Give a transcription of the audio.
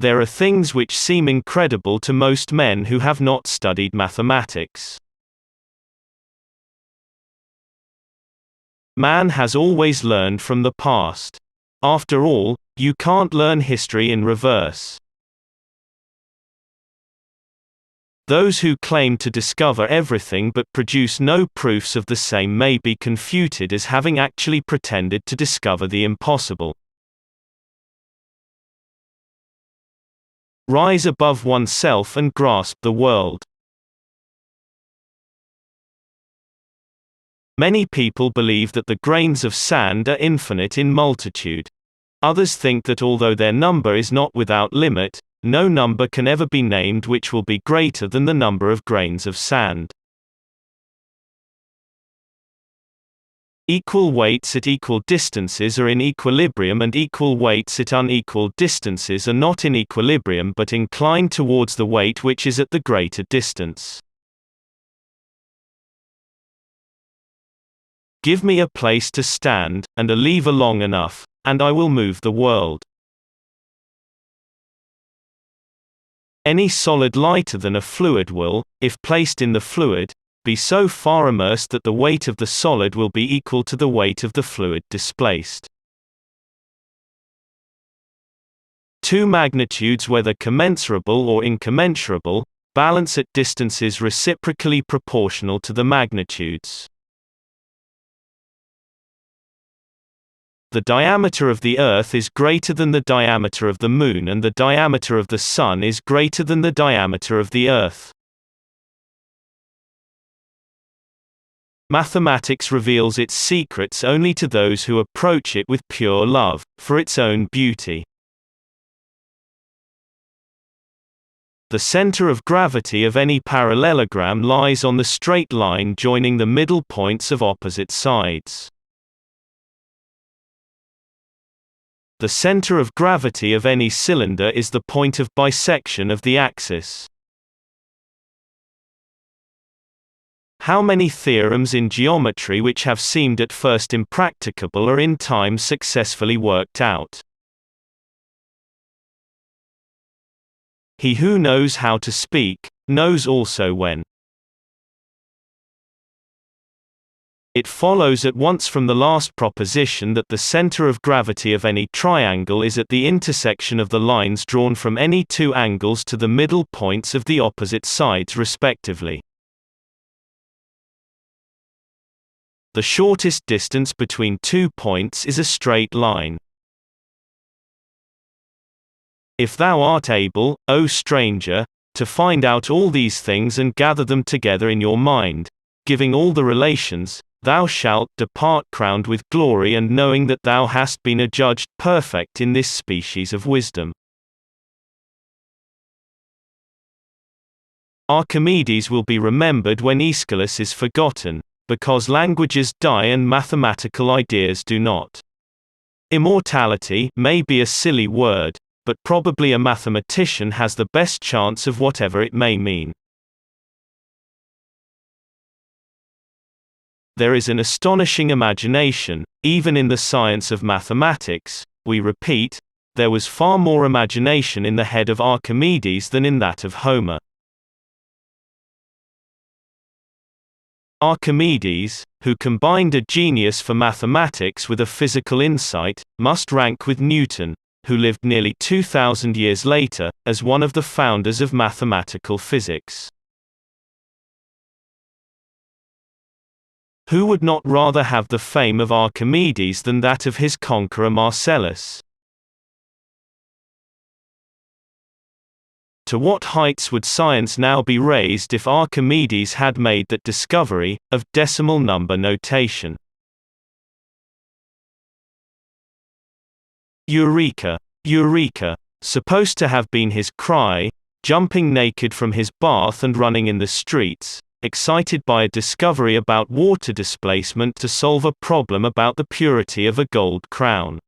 There are things which seem incredible to most men who have not studied mathematics. Man has always learned from the past. After all, you can't learn history in reverse. Those who claim to discover everything but produce no proofs of the same may be confuted as having actually pretended to discover the impossible. Rise above oneself and grasp the world. Many people believe that the grains of sand are infinite in multitude. Others think that although their number is not without limit, no number can ever be named which will be greater than the number of grains of sand. Equal weights at equal distances are in equilibrium, and equal weights at unequal distances are not in equilibrium but incline towards the weight which is at the greater distance. Give me a place to stand, and a lever long enough, and I will move the world. Any solid lighter than a fluid will, if placed in the fluid, be so far immersed that the weight of the solid will be equal to the weight of the fluid displaced. Two magnitudes, whether commensurable or incommensurable, balance at distances reciprocally proportional to the magnitudes. The diameter of the Earth is greater than the diameter of the Moon, and the diameter of the Sun is greater than the diameter of the Earth. Mathematics reveals its secrets only to those who approach it with pure love, for its own beauty. The center of gravity of any parallelogram lies on the straight line joining the middle points of opposite sides. The center of gravity of any cylinder is the point of bisection of the axis. How many theorems in geometry which have seemed at first impracticable are in time successfully worked out? He who knows how to speak, knows also when. It follows at once from the last proposition that the center of gravity of any triangle is at the intersection of the lines drawn from any two angles to the middle points of the opposite sides respectively. The shortest distance between 2 points is a straight line. If thou art able, O stranger, to find out all these things and gather them together in your mind, giving all the relations, thou shalt depart crowned with glory and knowing that thou hast been adjudged perfect in this species of wisdom. Archimedes will be remembered when Aeschylus is forgotten, because languages die and mathematical ideas do not. Immortality may be a silly word, but probably a mathematician has the best chance of whatever it may mean. There is an astonishing imagination, even in the science of mathematics. We repeat, there was far more imagination in the head of Archimedes than in that of Homer. Archimedes, who combined a genius for mathematics with a physical insight, must rank with Newton, who lived nearly 2,000 years later, as one of the founders of mathematical physics. Who would not rather have the fame of Archimedes than that of his conqueror Marcellus? To what heights would science now be raised if Archimedes had made that discovery, of decimal number notation? Eureka! Eureka! Supposed to have been his cry, jumping naked from his bath and running in the streets, excited by a discovery about water displacement to solve a problem about the purity of a gold crown.